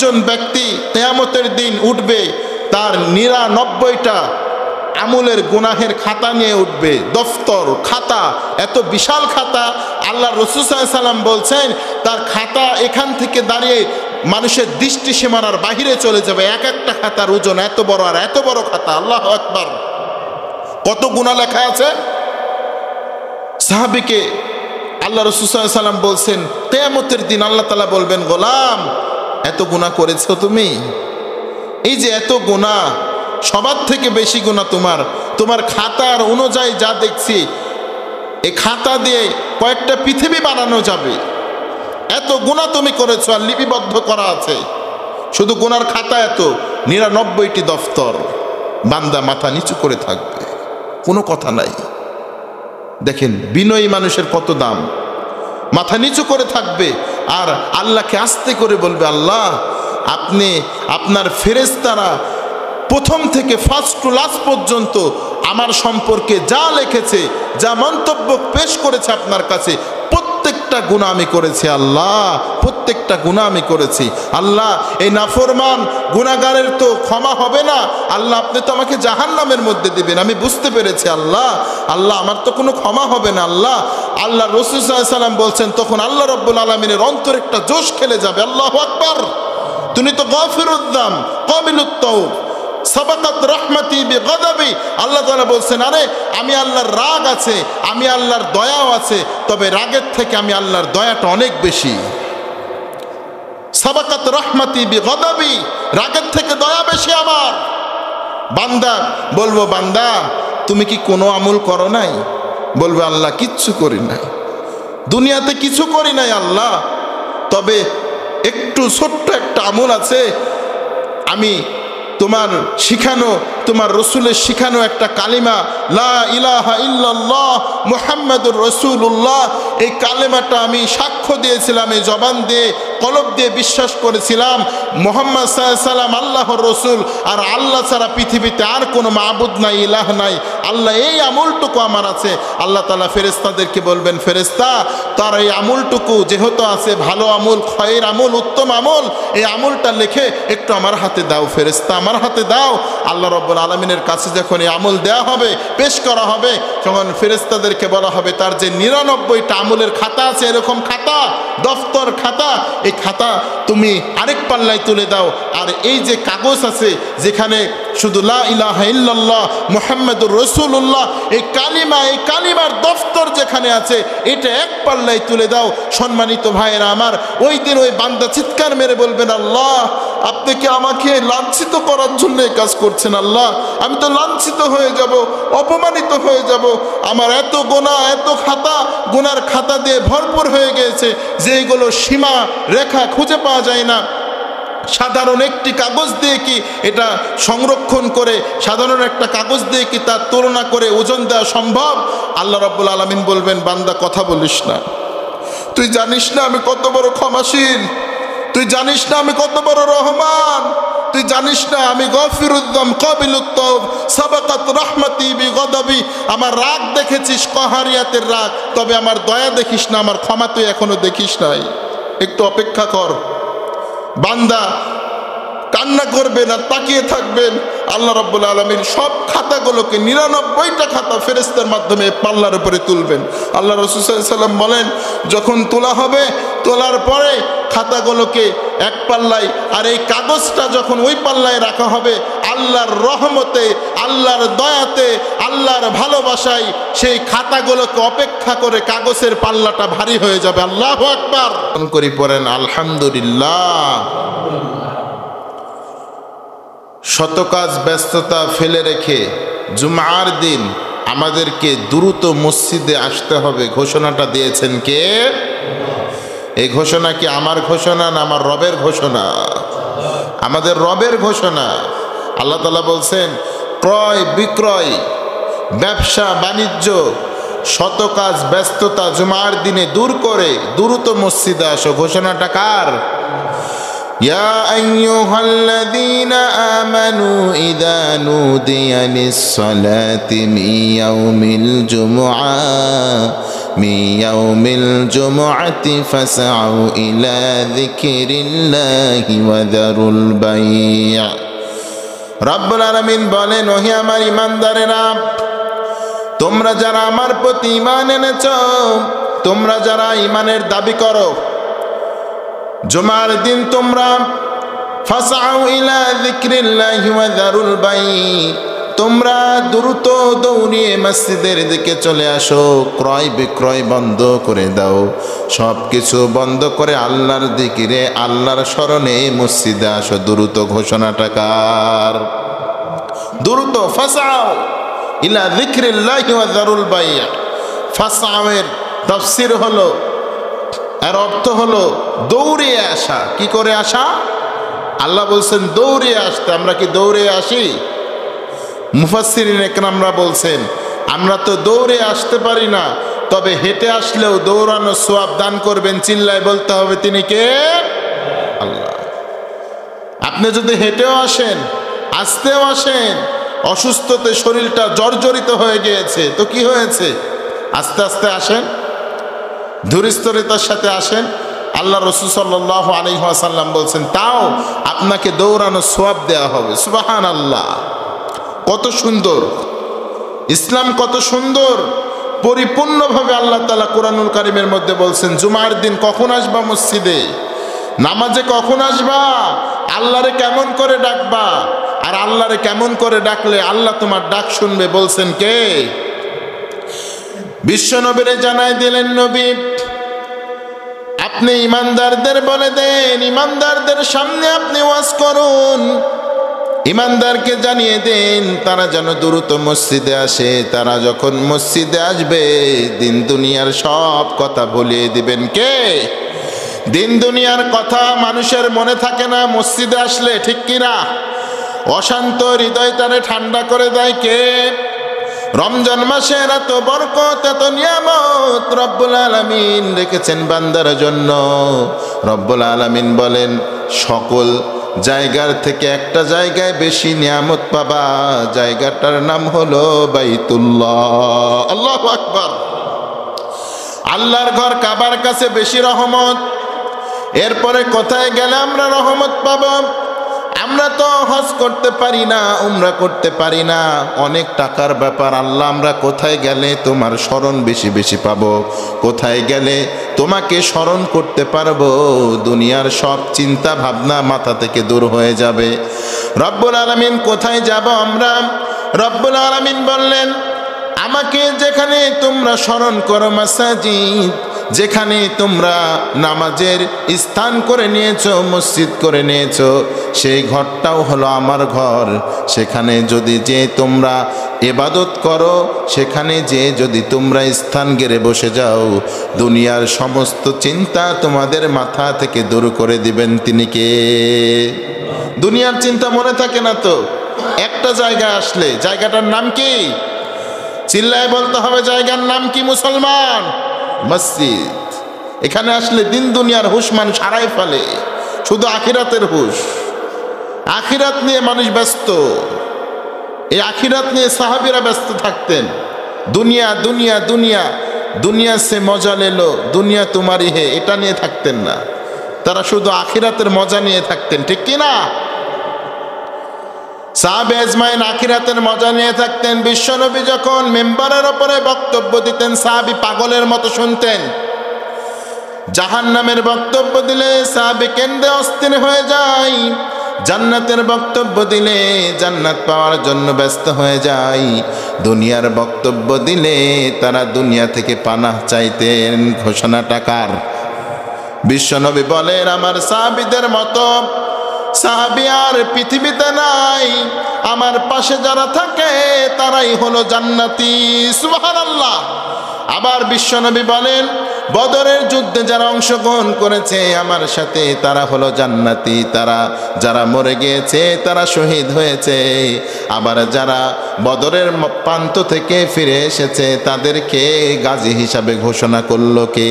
একজন ব্যক্তি কিয়ামতের দিন উঠবে, তার 99টা আমলের গুনাহের খাতা নিয়ে উঠবে, দফতর খাতা, এত বিশাল খাতা। আল্লাহ রাসূল সাল্লাল্লাহু আলাইহি সাল্লাম বলছেন তার খাতা এখান থেকে দাঁড়িয়ে মানুষের দৃষ্টি সীমানার বাহিরে চলে যাবে। এক একটা খাতার ওজন এত বড়, আর এত বড় খাতা, আল্লাহু আকবার। কত গুনাহ লেখা আছে। সাহাবীকে আল্লাহ রাসূল সাল্লাল্লাহু আলাইহি সাল্লাম বলছেন কিয়ামতের দিন আল্লাহ তাআলা বলবেন, গোলাম এত গুনাহ করেছো তুমি, এই যে এত গুনাহ, সবার থেকে বেশি গুনাহ তোমার খাতার অনুযায়ী যা দেখছি, এই খাতা দিয়ে কয়েকটা পৃথিবী বানানো যাবে, এত গুনাহ তুমি করেছো, আর লিপিবদ্ধ করা আছে। শুধু গুনার খাতা এত, 99টি দফতর। বান্দা মাথা নিচু করে থাকবে, কোনো কথা নাই। দেখেন বিনয়ী মানুষের কত দাম, মাথা নিচু করে থাকবে আর আল্লাহকে আস্তে করে বলবে, আল্লাহ আপনি আপনার ফেরেশতারা প্রথম থেকে ফার্স্ট টু লাস্ট পর্যন্ত আমার সম্পর্কে যা লিখেছে, যা মন্তব্য পেশ করেছে আপনার কাছে, প্রত্যেকটা গুনাহ আমি করেছি আল্লাহ, প্রত্যেকটা গুনাহ আমি করেছি আল্লাহ। এই নাফরমান গুনাহগারের তো ক্ষমা হবে না আল্লাহ, আপনি তো আমাকে জাহান্নামের মধ্যে দিবেন, আমি বুঝতে পেরেছি আল্লাহ। আল্লাহ আমার তো কোনো ক্ষমা হবে না আল্লাহ। আল্লাহ রাসূল সাল্লাল্লাহু আলাইহি সাল্লাম বলছেন তখন আল্লাহ রাব্বুল আলামিনের অন্তরে একটা জোশ খেলে যাবে, আল্লাহু আকবার। তুমি তো গফিরুদ যাম কাবিলুত তাওব সাবাকাত রাহমাতি বিগাদাবি। আল্লাহ তাআলা বলছেন, আরে আমি আল্লাহর রাগ আছে, আমি আল্লাহর দয়াও আছে, তবে রাগের থেকে আমি আল্লাহর দয়াটা অনেক বেশি। সাবাকাত রাহমাতি বিগাদাবি, রাগের থেকে দয়া বেশি আমার। বান্দা বলবো, বান্দা তুমি কি কোনো আমল করো নাই? বলবে আল্লাহ কিচ্ছু করি নাই, দুনিয়াতে কিছু করি নাই আল্লাহ, তবে একটু ছোট্ট একটা আমল আছে। আমি তোমার শিখানো, তোমার রসুলের শিখানো একটা কালিমা, লা ইলাহা ইল্লাল্লাহ মুহাম্মাদুর রাসূলুল্লাহ, এই কালেমাটা আমি সাক্ষ্য দিয়েছিলাম, এই জবান দিয়ে কলব দিয়ে বিশ্বাস করেছিলাম মুহাম্মদ সাল্লাল্লাহু আলাইহি সাল্লাম আল্লাহর রসুল, আর আল্লাহ ছাড়া পৃথিবীতে আর কোনো মাবুদ নাই, ইলাহ নাই। আল্লাহ এই আমলটুকু আমার আছে। আল্লাহ তাআলা ফেরেশতাদেরকে বলবেন, ফেরেশতা তার এই আমলটুকু যেহেতু আছে, ভালো আমল, খয়ের আমল, উত্তম আমল, এই আমলটা লিখে একটু আমার হাতে দাও ফেরেশতা, আমার হাতে দাও। আল্লাহ রাব্বুল আলামিনের কাছে যখন এই আমল দেওয়া হবে, পেশ করা হবে, তখন ফেরেশতাদেরকে বলা হবে তার যে 99টা আমলের খাতা আছে, এরকম খাতা, দফতর খাতা, এই খাতা তুমি আরেক পাল্লায় তুলে দাও। আর এই যে কাগজ আছে যেখানে শুধু লা ইলাহা ইল্লাল্লাহ মুহাম্মাদুর রাসূলুল্লাহ এই কালিমা, এই কালিমার দফতর যেখানে আছে, এটা এক পাল্লায় তুলে দাও। সম্মানিত ভাইয়েরা আমার, ওই দিন ওই বান্দা চিৎকার মেরে বলবেন, আল্লাহ আপনি কি আমাকে লাঞ্ছিত করার জন্য এই কাজ করছেন? আল্লাহ আমি তো লাঞ্ছিত হয়ে যাব, অপমানিত হয়ে যাব, আমার এত গোনা, এত খাতা, গুনার খাতা দিয়ে ভরপুর হয়ে গিয়েছে, যেগুলো সীমা রেখা খুঁজে পাওয়া যায় না। সাধারণ একটি কাগজ দিয়ে কি এটা সংরক্ষণ করে, সাধারণ একটা কাগজ দিয়ে কি তার তুলনা করে ওজন দেওয়া সম্ভব? আল্লাহ রাব্বুল আলামিন বলবেন, বান্দা কথা বলিস না, তুই জানিস না আমি কত বড় ক্ষমাশীল, তুই জানিস না আমি কত বড় রহমান, তুই জানিস না আমি গফিরুদ যাম কাবিলুত তাওব সাবাকাত রাহমাতি বিগাদাবি। আমার রাগ দেখেছিস, কহারিয়াতের রাগ, তবে আমার দয়া দেখিস না, আমার ক্ষমা তুই এখনো দেখিস নাই, একটু অপেক্ষা কর। বান্দা কান্না করবেন আর তাকিয়ে থাকবেন। আল্লাহ রাব্বুল আলামিন সব খাতাগুলোকে 99টা খাতা ফেরেশতার মাধ্যমে পাল্লার উপরে তুলবেন। আল্লাহ রাসূল সাল্লাল্লাহু আলাইহি সাল্লাম বলেন, যখন তোলা হবে, তোলার পরে খাতাগুলোকে এক পাল্লায়, আর এই কাগজটা যখন ওই পাল্লায় রাখা হবে, আল্লাহর রহমতে, আল্লাহর দয়াতে, আল্লাহর ভালোবাসায় সেই খাতাগুলোকে অপেক্ষা করে কাগজের পাল্লাটা ভারী হয়ে যাবে। আল্লাহু আকবার করি পড়েন আলহামদুলিল্লাহ। শত কাজ ব্যস্ততা ফেলে রেখে জুমার দিন আমাদেরকে দ্রুত মসজিদে আসতে হবে, ঘোষণাটা দিয়েছেন কে? এই ঘোষণা কি আমার ঘোষণা না আমার রবের ঘোষণা? আমাদের রবের ঘোষণা। আল্লাহ তাআলা বলছেন, ক্রয় বিক্রয়, ব্যবসা বাণিজ্য, শত কাজ ব্যস্ততা জুমার দিনে দূর করে দ্রুত মসজিদে আসো। ঘোষণাটা কার? يا أيها الذين آمنوا إذا نودي للصلاة من يوم الجمعة من يوم الجمعة فاسعوا إلى ذكر الله وذروا البيع রব্বুল আলামিন বলেন, ওহে আমার ঈমানদারেরা, তোমরা যারা আমার প্রতি ঈমান এনেছো, তোমরা যারা ঈমানের দাবি করো, জুমার দিন তোমরা ফাসআউ ইলা যিকরিল্লাহি ওয়া যারুল বাই, তোমরা দ্রুত দৌড়িয়ে মসজিদের দিকে চলে আসো, ক্রয় বিক্রয় বন্ধ করে দাও, সব কিছু বন্ধ করে আল্লাহর জিকিরে আল্লাহর স্মরণে মসজিদে আসো। দ্রুত ঘোষণাটা কার? দ্রুত ফাসআউ ইলা যিকরিল্লাহি ওয়া যারুল বাই। ফাসআউ এর তাফসীর হলো, এর অর্থ হলো দৌড়ে আসা। কি করে আসা? আল্লাহ বলছেন দৌড়ে আসতে। আমরা কি দৌড়ে আসি? মুফাসসিরিন ইকরামরা বলছেন আমরা তো দৌড়ে আসতে পারি না, তবে হেঁটে আসলেও দৌড়ানো সওয়াব দান করবেন। চিল্লায় বলতে হবে তিনি কে? আল্লাহ। আপনি যদি হেঁটেও আসেন, আসতেও আসেন, অসুস্থতে শরীরটা জর্জরিত হয়ে গিয়েছে, তো কি হয়েছে? আস্তে আস্তে আসেন, ধৈর্যস্থিরতার সাথে আসেন। আল্লাহ রাসূল সাল্লাল্লাহু আলাইহি ওয়াসাল্লাম বলছেন তাও আপনাকে দৌড়ানো সওয়াব দেওয়া হবে। সুবহানাল্লাহ, কত সুন্দর ইসলাম, কত সুন্দর পরিপূর্ণভাবে আল্লাহ তাআলা কোরআনুল কারীমের মধ্যে বলছেন জুমার দিন কখন আসবা মসজিদে, নামাজে কখন আসবা, আল্লাহরে কেমন করে ডাকবা, আর আল্লাহরে কেমন করে ডাকলে আল্লাহ তোমার ডাক শুনবে। বলছেন কে? বিশ্ব নবীরে জানাই দিলেন, নবী আপনি ইমানদারদের বলে দেন, ইমানদারদের সামনে আপনি ওয়াজ করুন, ইমানদারকে জানিয়ে দেন তারা যেন দ্রুত মসজিদে আসে। তারা যখন মসজিদে আসবে দিন দুনিয়ার সব কথা ভুলিয়ে দিবেন। কে? দিন দুনিয়ার কথা মানুষের মনে থাকে না মসজিদে আসলে, ঠিক কিনা? অশান্ত হৃদয়টারে ঠান্ডা করে দেয় কে? রমজান মাসের এত বরকত, এত নিয়ামত রব্বুল আলামিন রেখেছেন বান্দার জন্য। রব্বুল আলামিন বলেন সকল জায়গার থেকে একটা জায়গায় বেশি নিয়ামত পাবা, জায়গাটার নাম হলো বাইতুল্লাহ। আল্লাহু আকবার। আল্লাহর ঘর কাবার কাছে বেশি রহমত। এরপরে কোথায় গেলে আমরা রহমত পাবো? আমরা তো হজ করতে পারি না, উমরা করতে পারি না, অনেক টাকার ব্যাপার। আল্লাহ আমরা কোথায় গেলে তোমার স্মরণ বেশি বেশি পাবো, কোথায় গেলে তোমাকে স্মরণ করতে পারবো, দুনিয়ার সব চিন্তা ভাবনা মাথা থেকে দূর হয়ে যাবে। রব্বুল আলামিন কোথায় যাব আমরা? রব্বুল আলামিন বললেন আমাকে যেখানে তোমরা স্মরণ করো, মাসাজিদ, যেখানে তোমরা নামাজের স্থান করে নিয়েছো, মসজিদ করে নিয়েছো, সেই ঘরটাও হলো আমার ঘর। সেখানে যদি যে তোমরা ইবাদত করো, সেখানে যে যদি তোমরা স্থান গেড়ে বসে যাও, দুনিয়ার সমস্ত চিন্তা তোমাদের মাথা থেকে দূর করে দিবেন তিনি কে? দুনিয়ার চিন্তা মনে থাকে না তো একটা জায়গায় আসলে, জায়গাটার নাম কি? চিল্লায় বলতে হবে জায়গার নাম কি মুসলমান? মসজিদ। এখানে আসলে দিন দুনিয়ার হুশ মানুষ হারাই ফেলে, শুধু আখিরাতের হুশ। আখিরাত নিয়ে মানুষ ব্যস্ত, এই আখিরাত নিয়ে সাহাবীরা ব্যস্ত থাকতেন। দুনিয়া দুনিয়া দুনিয়া, দুনিয়া সে মজা লেলো, দুনিয়া তোমারই হে, এটা নিয়ে থাকতেন না, তারা শুধু আখিরাতের মজা নিয়ে থাকতেন, ঠিক কিনা? সাহাবে আজমাইন আখিরাতের মজা নিয়ে থাকতেন। বিশ্বনবী যখন মেম্বারের ওপরে বক্তব্য দিতেন সাহাবী পাগলের মতো শুনতেন। জাহান্নামের বক্তব্য দিলে সাহাবী কেন্দে অস্থির হয়ে যায়, জান্নাতের বক্তব্য দিলে জান্নাত পাওয়ার জন্য ব্যস্ত হয়ে যায়, দুনিয়ার বক্তব্য দিলে তারা দুনিয়া থেকে পানাহ চাইতেন। ঘোষণাটা কার? বিশ্বনবী বলেন আমার সাহাবীদের মতো সাহাবী আর পৃথিবীতে নাই, আমার পাশে যারা থাকে তারাই হলো জান্নাতি। সুবহানাল্লাহ। আবার বিশ্বনবী বলেন বদরের যুদ্ধে যারা অংশগ্রহণ করেছে আমার সাথে তারা হলো জান্নাতি, তারা যারা মরে গিয়েছে তারা শহীদ হয়েছে। আবার যারা বদরের প্রান্ত থেকে ফিরে এসেছে তাদেরকে গাজী হিসাবে ঘোষণা করলো কে?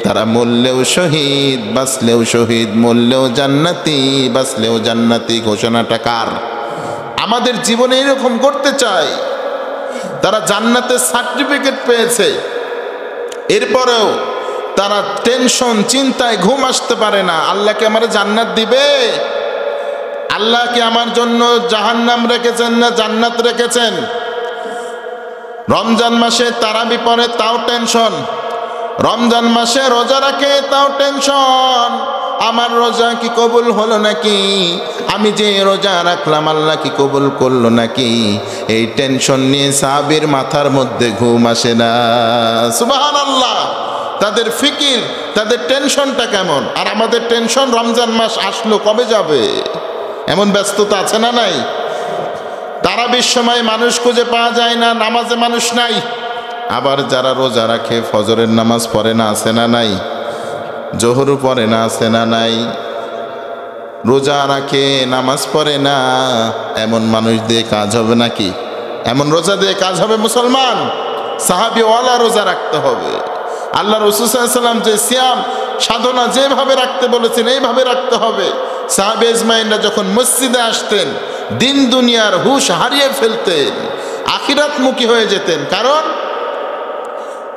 তারা মরলেও শহীদ, বাঁচলেও শহীদ, মরলেও জান্নাতি, বাঁচলেও জান্নাতি। ঘোষণাটা কার? আমাদের জীবনে এরকম করতে চাই। তারা জান্নাতের সার্টিফিকেট পেয়েছে, এরপরেও তারা টেনশন, চিন্তায় ঘুম আসতে পারে না। আল্লাহ কি আমার জান্নাত দিবে? আল্লাহ কি আমার জন্য জাহান্নাম রেখেছেন না জান্নাত রেখেছেন? রমজান মাসে তারাবি পড়ে তাও টেনশন, রমজান মাসে রোজা রাখে তাও টেনশন, আমার রোজা কি কবুল হলো নাকি, আমি যে রোজা রাখলাম আল্লাহ কি কবুল করলো নাকি, এই টেনশন নিয়ে সাহাবীর মাথার মধ্যে ঘুম আসে না। সুবহানাল্লাহ। তাদের ফিকির, তাদের টেনশনটা কেমন। আর আমাদের টেনশন রমজান মাস আসলো কবে যাবে, এমন ব্যস্ততা আছে না নাই? তারাবির সময় মানুষ খুঁজে পাওয়া যায় না, নামাজে মানুষ নাই। আবার যারা রোজা রাখে ফজরের নামাজ পড়ে না, আছে না নাই? জোহরও পড়ে না, আছে না নাই? রোজা রাখে নামাজ পড়ে না, এমন মানুষ দিয়ে কাজ হবে নাকি? এমন রোজা দিয়ে কাজ হবে মুসলমান? সাহাবীওয়ালা রোজা রাখতে হবে। আল্লাহ রাসূল সাল্লাল্লাহু আলাইহি ওয়াসাল্লাম যে সিয়াম সাধনা যেভাবে রাখতে বলেছেন এইভাবে রাখতে হবে। সাহাবে আজমাইনরা যখন মসজিদে আসতেন দিন দুনিয়ার হুঁশ হারিয়ে ফেলতেন, আখিরাতমুখী হয়ে যেতেন। কারণ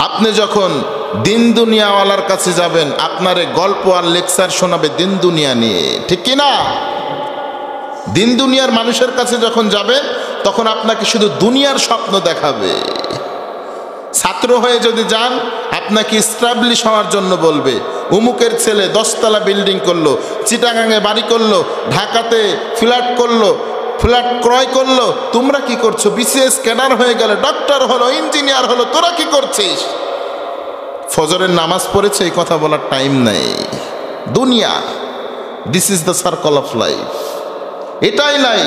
আপনি যখন দিন দুনিয়াওয়ালার কাছে যাবেন আপনারে গল্প আর লেকচার শোনাবে দিন দুনিয়া নিয়ে, ঠিক কি না? দিন দুনিয়ার মানুষের কাছে যখন যাবেন তখন আপনাকে শুধু দুনিয়ার স্বপ্ন দেখাবে। ছাত্র হয়ে যদি যান আপনাকে এস্টাবলিশ হওয়ার জন্য বলবে, উমুকের ছেলে 10 তলা বিল্ডিং করলো, চিটাগাঙে বাড়ি করলো, ঢাকাতে ফ্ল্যাট করলো, ফ্ল্যাট ক্রয় করলো, তোমরা কি করছো? বিসিএস ক্যাডার হয়ে গেলে, ডক্টর হলো, ইঞ্জিনিয়ার হলো, তোরা কি করছিস? ফজরের নামাজ পড়েছে এই কথা বলার টাইম নেই। দুনিয়া, this is the circle of life, এটাই নাই।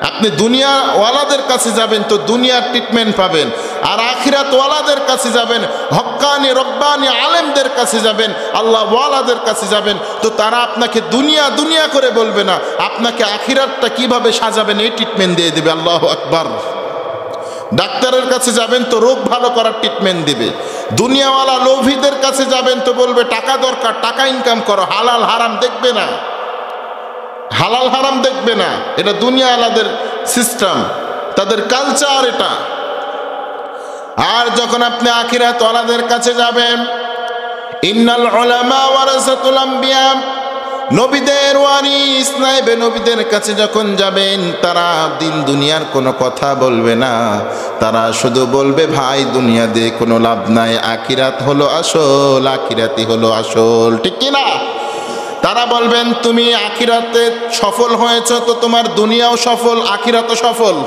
আপনি দুনিয়াওয়ালাদের কাছে যাবেন তো দুনিয়ার ট্রিটমেন্ট পাবেন, আর আখিরাতওয়ালাদের কাছে যাবেন, হক্কানি রব্বানি আলেমদের কাছে যাবেন, আল্লাহওয়ালাদের কাছে যাবেন তো তারা আপনাকে দুনিয়া দুনিয়া করে বলবে না, আপনাকে আখিরাতটা কিভাবে সাজাবেন এই ট্রিটমেন্ট দিয়ে দেবে। আল্লাহু আকবার। ডাক্তারের কাছে যাবেন তো রোগ ভালো করার ট্রিটমেন্ট দিবে। দুনিয়াওয়ালা লোভীদের কাছে যাবেন তো বলবে টাকা দরকার, টাকা ইনকাম করো, হালাল হারাম দেখবে না, হালাল হারাম দেখবে না। এটা দুনিয়াওয়ালাদের সিস্টেম, তাদের কালচার এটা। আর যখন আপনি আখিরাতওয়ালাদের কাছে যাবেন, ইন্নাল উলামা ওয়ারাসাতুল আম্বিয়া, নবীদের ওয়ারিস নায়েবে নবীদের কাছে যখন যাবেন তারা দিন দুনিয়ার কোনো কথা বলবে না, তারা শুধু বলবে ভাই দুনিয়া দিয়ে কোনো লাভ নাই, আখিরাত হলো আসল, আখিরাতই হলো আসল, ঠিক কি না? তারা বলবেন তুমি আখিরাতে সফল হয়েছ তো তোমার দুনিয়াও সফল, আখিরাতও সফল।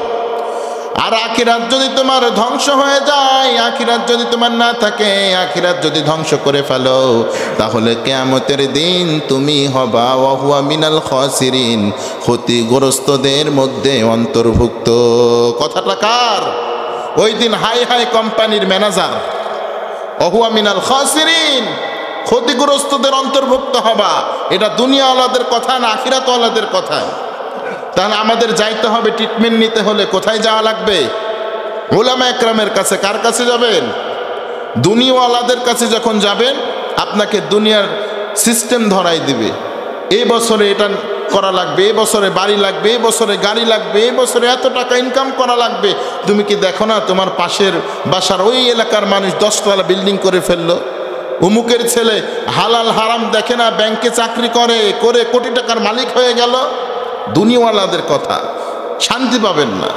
আর আখিরাত যদি তোমার ধ্বংস হয়ে যায়, আখিরাত যদি তোমার না থাকে, আখিরাত যদি ধ্বংস করে ফেলো, তাহলে কিয়ামতের দিন তুমি হবা ওয়া হুয়া মিনাল খাসিরিন, ক্ষতিগ্রস্তদের মধ্যে অন্তর্ভুক্ত। কথাটা কার? ওই দিন হাই হাই কোম্পানির ম্যানেজার, ওয়া হুয়া মিনাল খাসিরিন, ক্ষতিগ্রস্তদের অন্তর্ভুক্ত হবা। এটা দুনিয়াওয়ালাদের কথা না, আখিরাতওয়ালাদের কথা। তাহলে আমাদের যাইতে হবে ট্রিটমেন্ট নিতে হলে কোথায় যাওয়া লাগবে? উলামা একরামের কাছে। কার কাছে যাবেন? দুনিয়াওয়ালাদের কাছে যখন যাবেন আপনাকে দুনিয়ার সিস্টেম ধরাই দিবে, এই বছরে এটা করা লাগবে, এই বছরে বাড়ি লাগবে, এই বছরে গাড়ি লাগবে, এই বছরে এত টাকা ইনকাম করা লাগবে। তুমি কি দেখো না তোমার পাশের বাসার ওই এলাকার মানুষ 10 তলা বিল্ডিং করে ফেললো, উমুকের ছেলে হালাল হারাম দেখে না, ব্যাংকে চাকরি করে করে কোটি টাকার মালিক হয়ে গেল। দুনিয়াওয়ালাদের কথা, শান্তি পাবেন না,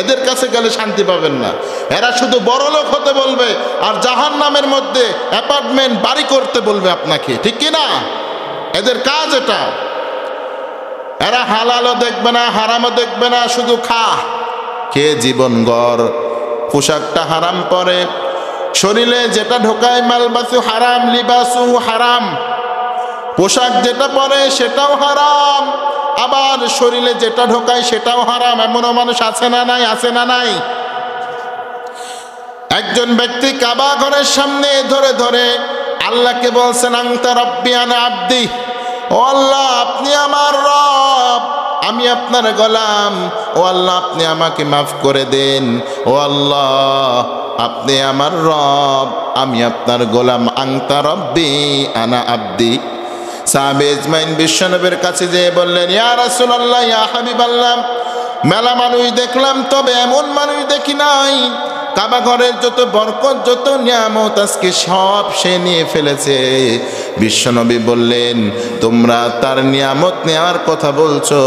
এদের কাছে গেলে শান্তি পাবেন না। এরা শুধু বড়লোক হতে বলবে আর জাহান্নামের মধ্যে অ্যাপার্টমেন্ট বাড়ি করতে বলবে আপনাকে, ঠিক কি না? এদের কাজ এটা। এরা হালালও দেখবে না, হারামও দেখবে না, শুধু খেয়ে জীবন গড়। পোশাকটা হারাম পরে, শরীরে যেটা ঢোকায় মালবাসু হারাম, লিবাসু হারাম, পোশাক যেটা পরে সেটাও হারাম, আবার শরীরে যেটা ঢোকায় সেটাও হারাম। এমনও মানুষ আছে না নাই? আছে না নাই? একজন ব্যক্তি কাবা ঘরের সামনে ধরে ধরে আল্লাহকে বলছেন আনতা রাব্বি আনা আব্দি, ও আল্লাহ আপনি আমার রব, আমি আপনার গোলাম, ও আল্লাহ আপনি আমাকে মাফ করে দেন, ও আল্লাহ আপনি আমার রব, আমি আপনার গোলাম, আনতা রাব্বি আনা আব্দি। সাহাবে আজমাইন বিশ্বনবীর কাছে যেয়ে বললেন, ইয়া রাসূলুল্লাহ, ইয়া হাবিবাল্লাহ, মেলা মানুষ দেখলাম তবে এমন মানুষ দেখি নাই কাবা ঘরের যত বরকত যত নিয়ামত আজকে সব সে নিয়ে ফেলেছে। বিশ্বনবী বললেন, তোমরা তার নিয়ামত নেওয়ার কথা বলছো,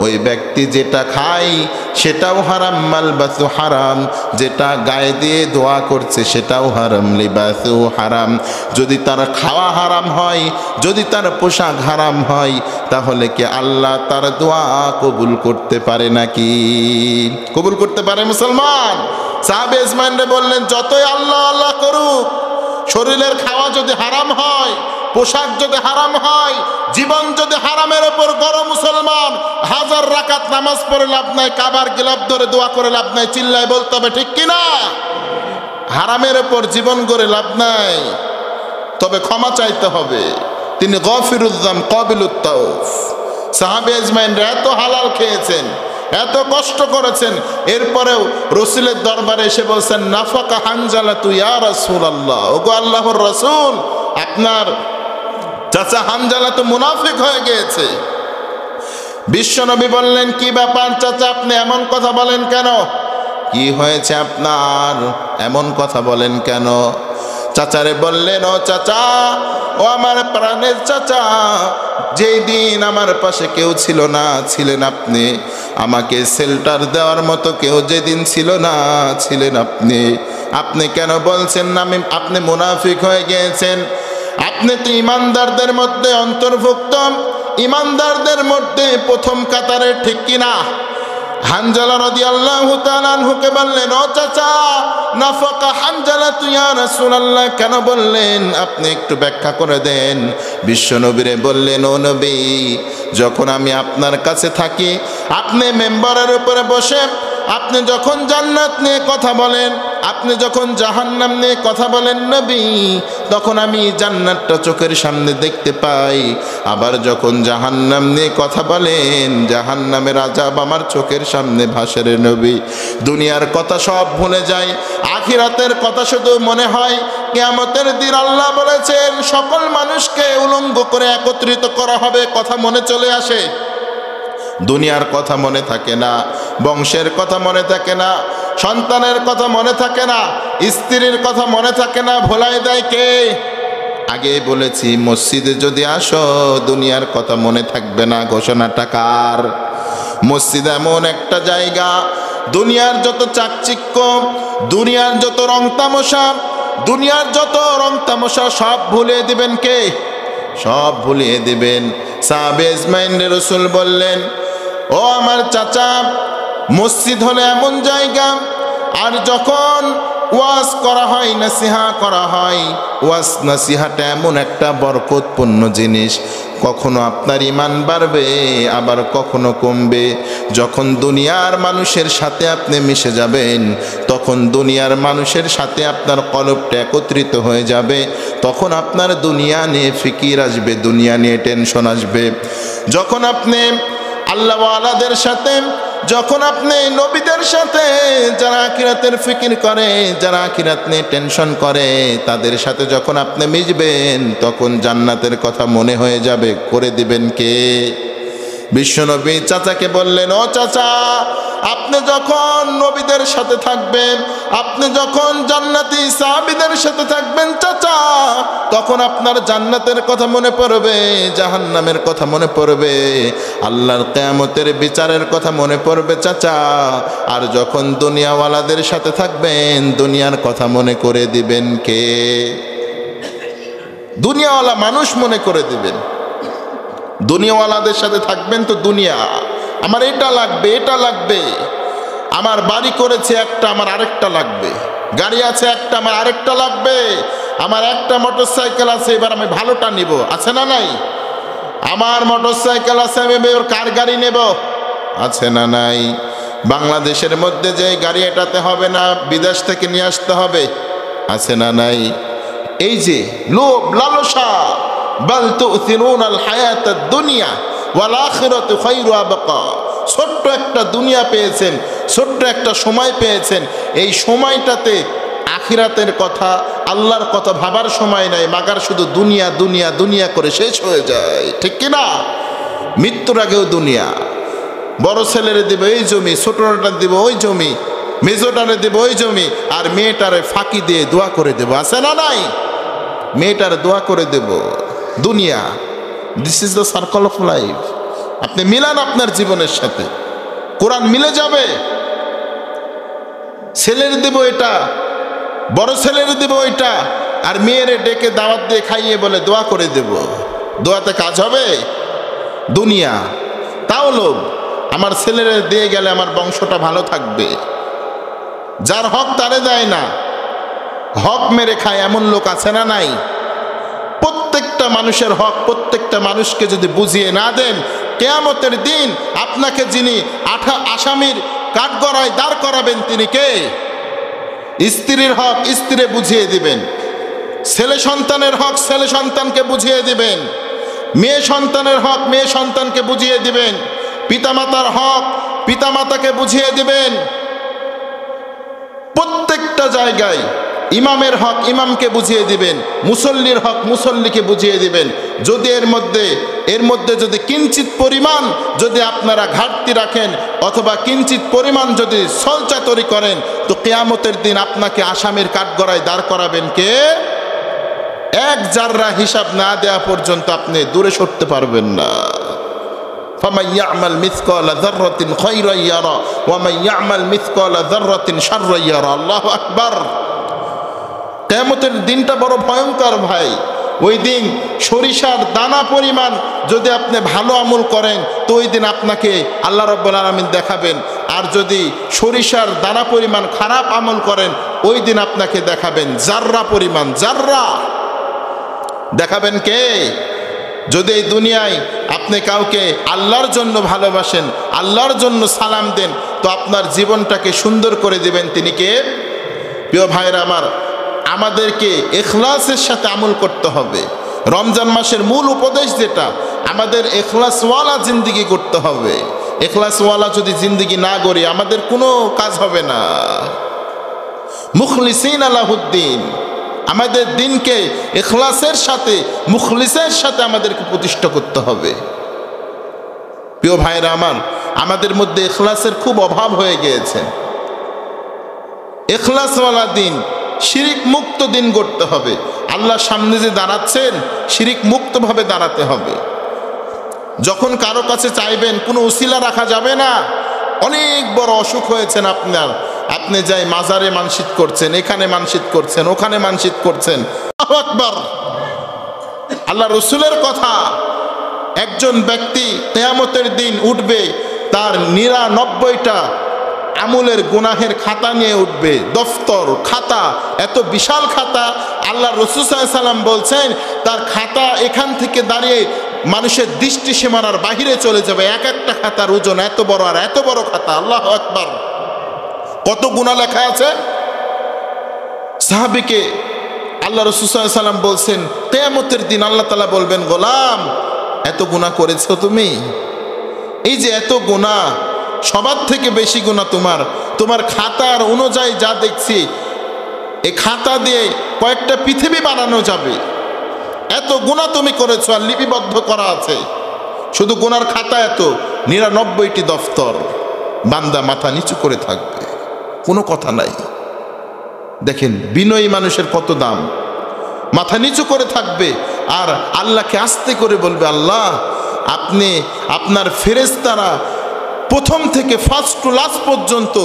ওই ব্যক্তি যেটা খায় সেটাও হারাম, মালবাসু হারাম, যেটা গায়ে দিয়ে দোয়া করছে সেটাও হারাম, লিবাসু হারাম। যদি তার খাওয়া হারাম হয়, যদি তার পোশাক হারাম হয়, তাহলে কি আল্লাহ তার দোয়া কবুল করতে পারে নাকি? কবুল করতে পারে মুসলমান? সাহাবে ইসমাইনরে বললেন, যতই আল্লাহ আল্লাহ করুক, শরীরের খাওয়া যদি হারাম হয়, পোশাক যদি হারাম হয়, জীবন যদি হারামের ওপর গড়ো মুসলমান, হাজার রাকাত নামাজ পড়ে লাভ নাই, কাবার গিলাফ ধরে দোয়া করে লাভ নাই, চিল্লায় বলতে হবে ঠিক কিনা? হারামের ওপর জীবন গড়ে লাভ নাই, তবে ক্ষমা চাইতে হবে। তিনি গফিরুয যাম কাবিলুত তাওব। সাহাবে ইজমাইনরা এত হালাল খেয়েছেন, এত কষ্ট করেছেন, এরপরেও রাসূলের দরবারে এসে বলছেন, নাফাকা হানজালাতু ইয়া রাসূলুল্লাহ, ওগো আল্লাহর রাসূল, আপনার চাচা হানজালা তো মুনাফিক হয়ে গিয়েছে। বিশ্বনবী বললেন, কি ব্যাপার চাচা, আপনি এমন কথা বলেন কেন? কি হয়েছে আপনার, এমন কথা বলেন কেন? চাচারে বললেন, ও চাচা, ও আমার প্রাণের চাচা, যেই দিন আমার পাশে কেউ ছিল না, ছিলেন আপনি। আমাকে শেল্টার দেওয়ার মতো কেউ যেদিন ছিল না, ছিলেন আপনি। আপনি কেন বলছেন না আপনি মুনাফিক হয়ে গিয়েছেন? আপনি তো ইমানদারদের মধ্যে অন্তর্ভুক্ত, ইমানদারদের মধ্যে প্রথম কাতারে, ঠিক কিনা? হানজালা রাদিয়াল্লাহু তাআলা আনহুকে বললেন, ও চাচা, নাফাকা হানজালাতু ইয়া রাসূলুল্লাহ কেন বললেন? আপনি একটু ব্যাখ্যা করে দেন। বিশ্বনবীরে বললেন, ও নবী, যখন আমি আপনার কাছে থাকি, আপনি মেম্বারের উপরে বসে আপনি যখন জান্নাত নিয়ে কথা বলেন, আপনি যখন জাহান্নাম নিয়ে কথা বলেন নবী, তখন আমি জান্নাতটা চোখের সামনে দেখতে পাই। আবার যখন জাহান্নাম নিয়ে কথা বলেন, জাহান্নামের আযাব আমার চোখের সামনে ভাসে রে নবী। দুনিয়ার কথা সব ভুলে যাই, আখিরাতের কথা শুধু মনে হয়। কিয়ামতের দিন আল্লাহ বলেছেন, সকল মানুষকে উলঙ্গ করে একত্রিত করা হবে, কথা মনে চলে আসে। দুনিয়ার কথা মনে থাকে না, বংশের কথা মনে থাকে না, সন্তানের কথা মনে থাকে না, স্ত্রীর কথা মনে থাকে না, ভোলাই দেয় কে? আগে বলেছি, মসজিদে যদি আসো দুনিয়ার কথা মনে থাকবে না, ঘোষণাটা কার? মসজিদ এমন একটা জায়গা, দুনিয়ার যত চাকচিক্য, দুনিয়ার যত রং তামাশা, দুনিয়ার যত রং তামাশা সব ভুলিয়ে দিবেন কে? সব ভুলিয়ে দিবেন। সাহাবে ইজমাইন রাসূল বললেন, ও আমার চাচা, মসজিদ হলো এমন জায়গা, আর যখন ওয়াজ করা হয়, নসিহা করা হয়, ওয়াজ নসিহাটা এমন একটা বরকতপূর্ণ জিনিস, কখনো আপনার ঈমান বাড়বে, আবার কখনো কমবে। যখন দুনিয়ার মানুষের সাথে আপনি মিশে যাবেন, তখন দুনিয়ার মানুষের সাথে আপনার কলবটা একত্রিত হয়ে যাবে, তখন আপনার দুনিয়া নিয়ে ফিকির আসবে, দুনিয়া নিয়ে টেনশন আসবে। যখন আপনি আল্লাহওয়ালাদের সাথে, যখন আপনি নবীদের সাথে, যারা আখিরাতের ফিকির করে, যারা আখিরাত নিয়ে টেনশন করে, তাদের সাথে যখন আপনি মিশবেন, তখন জান্নাতের কথা মনে হয়ে যাবে। করে দিবেন কে? বিশ্বনবী চাচাকে বললেন, ও চাচা, আপনি যখন নবীদের সাথে থাকবেন, আপনি যখন জান্নাতি সাহাবীদের সাথে থাকবেন চাচা, তখন আপনার জান্নাতের কথা মনে পড়বে, জাহান্নামের কথা মনে পড়বে, আল্লাহর কিয়ামতের বিচারের কথা মনে পড়বে চাচা। আর যখন দুনিয়াওয়ালাদের সাথে থাকবেন, দুনিয়ার কথা মনে করে দিবেন কে? দুনিয়াওয়ালা মানুষ মনে করে দিবেন। দুনিয়াওয়ালাদের সাথে থাকবেন তো দুনিয়া, আমার এটা লাগবে, এটা লাগবে, আমার বাড়ি করেছে একটা, আমার আরেকটা লাগবে, গাড়ি আছে একটা, আমার আরেকটা লাগবে, আমার একটা মোটরসাইকেল আছে, এবার আমি ভালোটা নিব, আছে না নাই? আমার মোটরসাইকেল আছে, আমি এবার কার গাড়ি নেব, আছে না নাই? বাংলাদেশের মধ্যে যে গাড়ি এটাতে হবে না, বিদেশ থেকে নিয়ে আসতে হবে, আছে না নাই? এই যে লোভ লালসা, বাল তু'থিরুনাল হায়াতাদ দুনিয়া ওয়াল আখিরাতু খায়রু আবকা। ছোট্ট একটা দুনিয়া পেয়েছেন, ছোট্ট একটা সময় পেয়েছেন, এই সময়টাতে আখিরাতের কথা, আল্লাহর কথা ভাবার সময় নাই, মাগার শুধু দুনিয়া দুনিয়া দুনিয়া করে শেষ হয়ে যায়, ঠিক কিনা? মৃত্যুর আগেও দুনিয়া। বড় ছেলেরে দিব এই জমি, ছোটটা দিব ওই জমি, মেজোটারে দেব ওই জমি, আর মেয়েটারে ফাঁকি দিয়ে দোয়া করে দেব। আছে না নাই? মেয়েটারে দোয়া করে দেব। দুনিয়া, this is the circle of life. আপনি মিলান আপনার জীবনের সাথে, কোরআন মিলে যাবে। ছেলের দেব এটা, বড় ছেলের দেব ওইটা, আর মেয়েরে ডেকে দাওয়াত দিয়ে খাইয়ে বলে দোয়া করে দেব। দোয়াতে কাজ হবে? দুনিয়া। তাও লোভ, আমার ছেলেরে দিয়ে গেলে আমার বংশটা ভালো থাকবে। যার হক তারে দেয় না, হক মেরে খায় এমন লোক আছে না নাই? প্রত্যেকটা মানুষের হক প্রত্যেকটা মানুষকে যদি বুঝিয়ে না দেন, কিয়ামতের দিন আপনাকে যিনি আসামির কাঠগড়ায় দাঁড় করাবেন তিনি কে? স্ত্রীর হক স্ত্রী বুঝিয়ে দিবেন, ছেলে সন্তানের হক ছেলে সন্তানকে বুঝিয়ে দিবেন, মেয়ে সন্তানের হক মেয়ে সন্তানকে বুঝিয়ে দিবেন, পিতামাতার হক পিতামাতাকে বুঝিয়ে দিবেন। প্রত্যেকটা জায়গায় ইমামের হক ইমামকে বুঝিয়ে দিবেন, মুসল্লির হক মুসল্লিকে বুঝিয়ে দিবেন। যদি এর মধ্যে যদি কিঞ্চিত পরিমাণ যদি আপনারা ঘাটতি রাখেন অথবা কিঞ্চিত পরিমাণ যদি ছলচাতুরি করেন, তো কিয়ামতের দিন আপনাকে আসামির কাঠগড়ায় দাঁড় করাবেন কে? এক জাররা হিসাব না দেওয়া পর্যন্ত আপনি দূরে সরতে পারবেন না। فَمَنْ يَعْمَلْ مِثْقَالَ ذَرَّةٍ خَيْرًا يَرَهُ وَمَنْ يَعْمَلْ مِثْقَالَ ذَرَّةٍ شَرًّا يَرَهُ। আল্লাহু আকবার। কিয়ামতের দিনটা বড় ভয়ঙ্কর ভাই। ওই দিন সরিষার দানা পরিমাণ যদি আপনি ভালো আমল করেন, তো ওই দিন আপনাকে আল্লাহ রাব্বুল আলামিন দেখাবেন। আর যদি সরিষার দানা পরিমাণ খারাপ আমল করেন, ওই দিন আপনাকে দেখাবেন জাররা পরিমাণ, জাররা দেখাবেন কে? যদি এই দুনিয়ায় আপনি কাউকে আল্লাহর জন্য ভালোবাসেন, আল্লাহর জন্য সালাম দেন, তো আপনার জীবনটাকে সুন্দর করে দিবেন তিনি কে? প্রিয় ভাইরা আমার, আমাদেরকে ইখলাসের সাথে আমল করতে হবে। রমজান মাসের মূল উপদেশ যেটা, আমাদের ইখলাসওয়ালা জিন্দেগি করতে হবে। ইখলাসওয়ালা যদি জিন্দেগি না গড়ি, আমাদের কোনো কাজ হবে না। মুখলিসিন আলাহুদ্দিন, আমাদের দিনকে ইখলাসের সাথে মুখলিসের সাথে আমাদেরকে প্রতিষ্ঠা করতে হবে। প্রিয় ভাইরা আমার, আমাদের মধ্যে ইখলাসের খুব অভাব হয়ে গিয়েছে। ইখলাসওয়ালা দিন, শিরিক মুক্ত দিন গড়তে হবে। আল্লাহর সামনে যে দাঁড়াচ্ছেন, শিরিক মুক্তভাবে দাঁড়াতে হবে। যখন কারো কাছে চাইবেন, কোনো উসিলা রাখা যাবে না। অনেক বড় অসুখ হয়েছেন আপনার, আপনি যাই মাজারে মানসিক করছেন, এখানে মানসিক করছেন, ওখানে মানসিক করছেন। আল্লাহু আকবার। আল্লাহ রসুলের কথা, একজন ব্যক্তি কিয়ামতের দিন উঠবে, তার 99টা আমলের গুনাহের খাতা নিয়ে উঠবে। দফতর, খাতা, এত বিশাল খাতা। আল্লাহ রাসূল সাল্লাল্লাহু আলাইহি ওয়াসাল্লাম বলছেন, তার খাতা এখান থেকে দাঁড়িয়ে মানুষের দৃষ্টি সীমানার বাহিরে চলে যাবে। এক একটা খাতার ওজন এত বড়, আর এত বড় খাতা। আল্লাহু আকবার। কত গুনাহ লেখা আছে। সাহাবীকে আল্লাহ রাসূল সাল্লাল্লাহু আলাইহি ওয়াসাল্লাম বলছেন, কিয়ামতের দিন আল্লাহ তাআলা বলবেন, গোলাম এত গুনাহ করেছো তুমি, এই যে এত গুনাহ, সবার থেকে বেশি গুনাহ তোমার খাতার অনুযায়ী যা দেখছি, এই খাতা দিয়ে কয়েকটা পৃথিবী বানানো যাবে। এত গুনাহ তুমি করেছো, আর লিপিবদ্ধ করা আছে। শুধু গুনার খাতা এত, 99টি দফতর। বান্দা মাথা নিচু করে থাকবে, কোনো কথা নাই। দেখেন বিনয়ী মানুষের কত দাম। মাথা নিচু করে থাকবে, আর আল্লাহকে আস্তে করে বলবে, আল্লাহ আপনি আপনার ফেরেশতারা প্রথম থেকে ফার্স্ট টু লাস্ট পর্যন্ত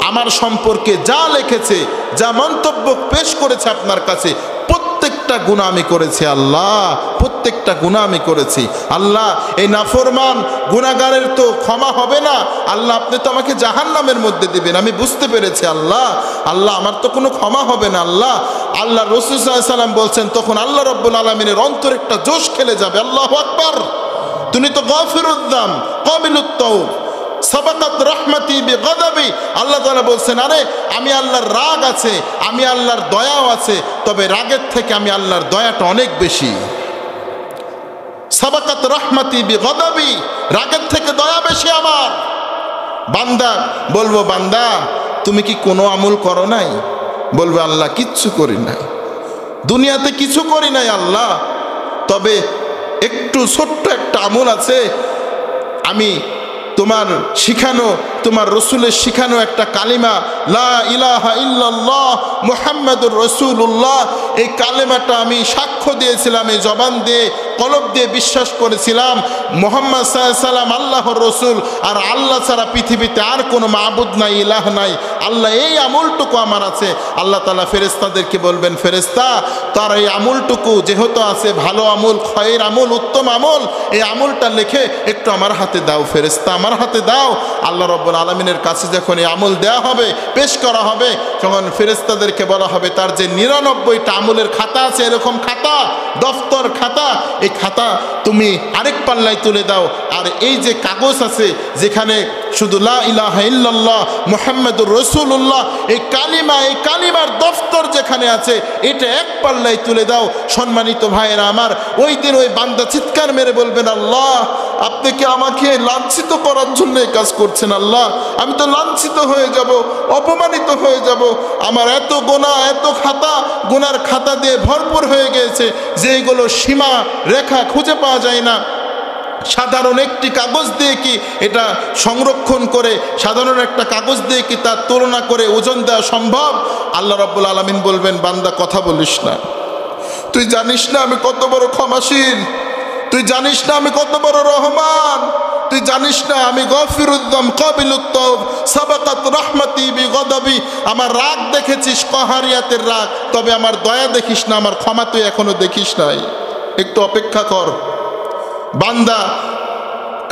আমার সম্পর্কে যা লিখেছে, যা মন্তব্য পেশ করেছে আপনার কাছে, প্রত্যেকটা গুনাহ আমি করেছি আল্লাহ, প্রত্যেকটা গুনাহ আমি করেছি আল্লাহ। এই নাফরমান গুনাহগারের তো ক্ষমা হবে না আল্লাহ, আপনি তো আমাকে জাহান্নামের মধ্যে দিবেন, আমি বুঝতে পেরেছি আল্লাহ। আল্লাহ আমার তো কোনো ক্ষমা হবে না আল্লাহ। আল্লাহ রাসূল সাল্লাল্লাহু আলাইহি ওয়াসাল্লাম বলছেন, তখন আল্লাহ রাব্বুল আলামিনের অন্তরে একটা জোশ খেলে যাবে। আল্লাহু আকবার। তুমি তো গফিরুদ যাম কাবিলুত তাওব সাবাকাত রাহমাতি বিগাদাবি। আল্লাহ তাআলা বলছেন, আরে আমি আল্লাহর রাগ আছে, আমি আল্লাহর দয়াও আছে, তবে রাগের থেকে আমি আল্লাহর দয়াটা অনেক বেশি। সাবাকাত রাহমাতি বিগাদাবি, রাগের থেকে দয়া বেশি আমার। বান্দা বলবো, বান্দা তুমি কি কোনো আমল করো নাই? বলবে, আল্লাহ কিচ্ছু করি নাই, দুনিয়াতে কিছু করি নাই আল্লাহ, তবে একটু ছোট্ট একটা আমল আছে। আমি তোমার শিখানো তোমার রসুলের শিখানো একটা কালিমা লা ইলাহা ইল্লাল্লাহ মুহাম্মাদুর রাসূলুল্লাহ, এই কালেমাটা আমি সাক্ষ্য দিয়েছিলাম, এই জবান দিয়ে কলব দিয়ে বিশ্বাস করেছিলাম মুহাম্মদ সাল্লাল্লাহু আলাইহি সাল্লাম আল্লাহর রসুল, আর আল্লাহ ছাড়া পৃথিবীতে আর কোনো মাবুদ নাই, ইলাহ নাই, আল্লাহ এই আমলটুকু আমার আছে। আল্লাহ তাআলা ফেরেশতাদেরকে বলবেন, ফেরেশতা তার এই আমলটুকু যেহেতু আছে, ভালো আমল, খয়ের আমল, উত্তম আমল, এই আমলটা লিখে একটু আমার হাতে দাও ফেরেশতা, আমার হাতে দাও। আল্লাহ রাব্বুল আলামিনের কাছে যখন এই আমল দেওয়া হবে, পেশ করা হবে, তখন ফেরেশতাদেরকে বলা হবে তার যে 99টা আমলের খাতা আছে, এরকম খাতা, দফতর খাতা, এই খাতা তুমি আরেক পাল্লায় তুলে দাও। আর এই যে কাগজ আছে যেখানে শুধু লা ইলাহা ইল্লাল্লাহ মুহাম্মাদুর রাসূলুল্লাহ এই কালিমা, এই কালিমার দফতর যেখানে আছে, এটা এক পাল্লায় তুলে দাও। সম্মানিত ভাইয়েরা আমার, ওই দিন ওই বান্দা চিৎকার মেরে বলবেন, আল্লাহ আপনি কি আমাকে লাঞ্ছিত করার জন্য এই কাজ করছেন? আল্লাহ আমি তো লাঞ্ছিত হয়ে যাব, অপমানিত হয়ে যাব, আমার এত গোনা, এত খাতা, গোনার খাতা দিয়ে ভরপুর হয়ে গিয়েছে, যেগুলো সীমা রেখা খুঁজে পাওয়া যায় না। সাধারণ একটি কাগজ দিয়ে কি এটা সংরক্ষণ করে, সাধারণ একটা কাগজ দিয়ে কি তার তুলনা করে ওজন দেওয়া সম্ভব? আল্লাহ রাব্বুল আলামিন বলবেন, বান্দা কথা বলিস না, তুই জানিস না আমি কত বড় ক্ষমাশীল, তুই জানিস না আমি কত বড় রহমান, তুই জানিস না আমি গফিরুদ্দাম কাবিলুত তাওব সাবাকাত রাহমাতি বিগদাবি, আমার রাগ দেখেছিস কহারিয়াতের রাগ, তবে আমার দয়া দেখিস না, আমার ক্ষমা তুই এখনো দেখিস নাই, একটু অপেক্ষা কর। বান্দা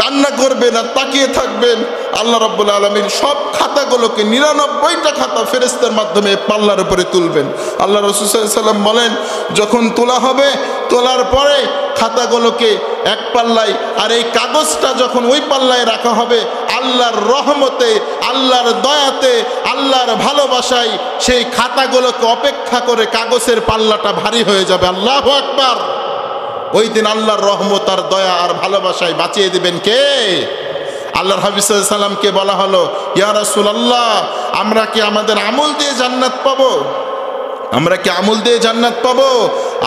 কান্না করবেন আর তাকিয়ে থাকবেন। আল্লাহ রাব্বুল আলামিন সব খাতাগুলোকে 99টা খাতা ফেরেশতার মাধ্যমে পাল্লার উপরে তুলবেন। আল্লাহ রাসূল সাল্লাল্লাহু আলাইহি সাল্লাম বলেন, যখন তোলা হবে, তোলার পরে খাতাগুলোকে এক পাল্লায়, আর এই কাগজটা যখন ওই পাল্লায় রাখা হবে, আল্লাহর রহমতে, আল্লাহর দয়াতে, আল্লাহর ভালোবাসায় সেই খাতাগুলোকে অপেক্ষা করে কাগজের পাল্লাটা ভারী হয়ে যাবে। আল্লাহু আকবার। ওই দিন আল্লাহর রহমত আর দয়া আর ভালোবাসায় বাঁচিয়ে দিবেন কে? আল্লাহর হাবিব সাল্লাল্লাহু আলাইহি সাল্লামকে বলা হলো, ইয়া রাসূলুল্লাহ আমরা কি আমাদের আমল দিয়ে জান্নাত পাবো? আমরা কি আমল দিয়ে জান্নাত পাবো?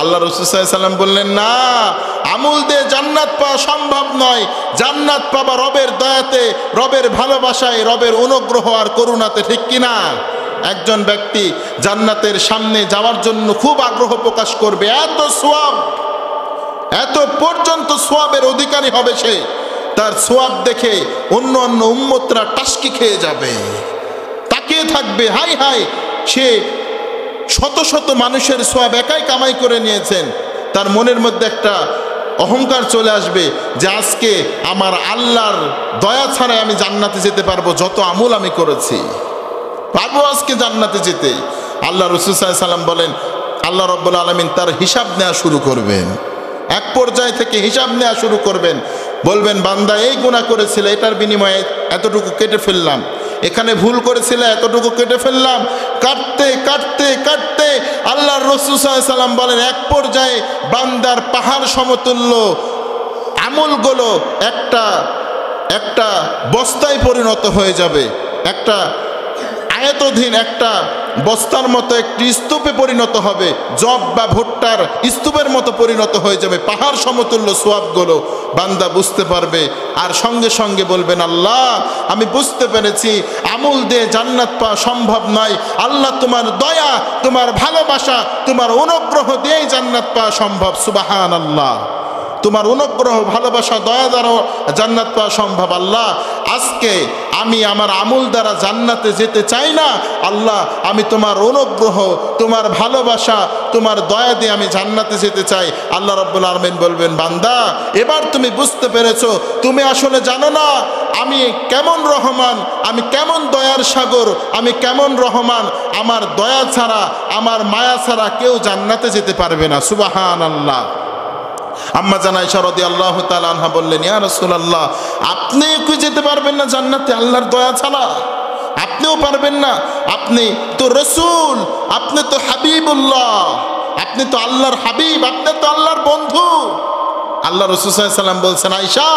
আল্লাহ রাসূল সাল্লাল্লাহু আলাইহি সাল্লাম বললেন, না, আমল দিয়ে জান্নাত পাওয়া সম্ভব নয়। জান্নাত পাবা রবের দয়াতে, রবের ভালোবাসায়, রবের অনুগ্রহ আর করুণাতে, ঠিক কিনা? একজন ব্যক্তি জান্নাতের সামনে যাওয়ার জন্য খুব আগ্রহ প্রকাশ করবে, এত সওয়াব, এত পর্যন্ত সোয়াবের অধিকারী হবে সে, তার সোয়াব দেখে অন্য অন্য উম্মতরা টাসকি খেয়ে যাবে, তাকিয়ে থাকবে, হাই হাই সে শত শত মানুষের সোয়াব একাই কামাই করে নিয়েছেন। তার মনের মধ্যে একটা অহংকার চলে আসবে যে আজকে আমার আল্লাহর দয়া ছাড়াই আমি জান্নাতে যেতে পারবো, যত আমল আমি করেছি, পারবো আজকে জান্নাতে যেতে। আল্লাহ রাসূল সাল্লাল্লাহু আলাইহি সাল্লাম বলেন, আল্লাহ রাব্বুল আলামিন তার হিসাব নেওয়া শুরু করবেন, এক পর্যায় থেকে হিসাব নেওয়া শুরু করবেন, বলবেন, বান্দা এই গুনাহ করেছিল, এটার বিনিময়ে এতটুকু কেটে ফেললাম, এখানে ভুল করেছিল, এতটুকু কেটে ফেললাম, কাটতে কাটতে কাটতে আল্লাহর রাসূল সাল্লাল্লাহু আলাইহি সাল্লাম বলেন, এক পর্যায়ে বান্দার পাহাড় সমতুল্য আমলগুলো একটা একটা বস্তায় পরিণত হয়ে যাবে, একটা আয়তধীন একটা বস্তার মতো একটি স্তূপে পরিণত হবে, জব বা ভুট্টার স্তূপের মতো পরিণত হয়ে যাবে পাহাড় সমতুল্য সোয়াবগুলো। বান্দা বুঝতে পারবে আর সঙ্গে সঙ্গে বলবেন, আল্লাহ আমি বুঝতে পেরেছি আমল দিয়ে জান্নাত পাওয়া সম্ভব নয়, আল্লাহ তোমার দয়া, তোমার ভালোবাসা, তোমার অনুগ্রহ দিয়েই জান্নাত পাওয়া সম্ভব। সুবহানাল্লাহ, তোমার অনুগ্রহ, ভালোবাসা, দয়া দ্বারা জান্নাত পাওয়া সম্ভব। আল্লাহ আজকে আমি আমার আমল দ্বারা জান্নাতে যেতে চাই না, আল্লাহ আমি তোমার অনুগ্রহ, তোমার ভালোবাসা, তোমার দয়া দিয়ে আমি জান্নাতে যেতে চাই। আল্লাহ রাব্বুল আলামিন বলবেন, বান্দা এবার তুমি বুঝতে পেরেছো, তুমি আসলে জানো না আমি কেমন রহমান, আমি কেমন দয়ার সাগর, আমি কেমন রহমান, আমার দয়া ছাড়া, আমার মায়া ছাড়া কেউ জান্নাতে যেতে পারবে না। সুবহানাল্লাহ। আম্মা জান আয়েশা রাদিয়াল্লাহু তাআলা আনহা বললেন, ইয়া রাসূলুল্লাহ আপনি কি যেতে পারবেন না জান্নাতে আল্লাহর দয়া ছাড়া? আপনিও পারবেন না, আপনি তো রাসূল, আপনি তো হাবিবুল্লাহ, আপনি তো আল্লাহর হাবিব, আপনি তো আল্লাহর বন্ধু। আল্লাহ রাসূল সাল্লাল্লাহু আলাইহি ওয়াসাল্লাম বলছেন, আয়েশা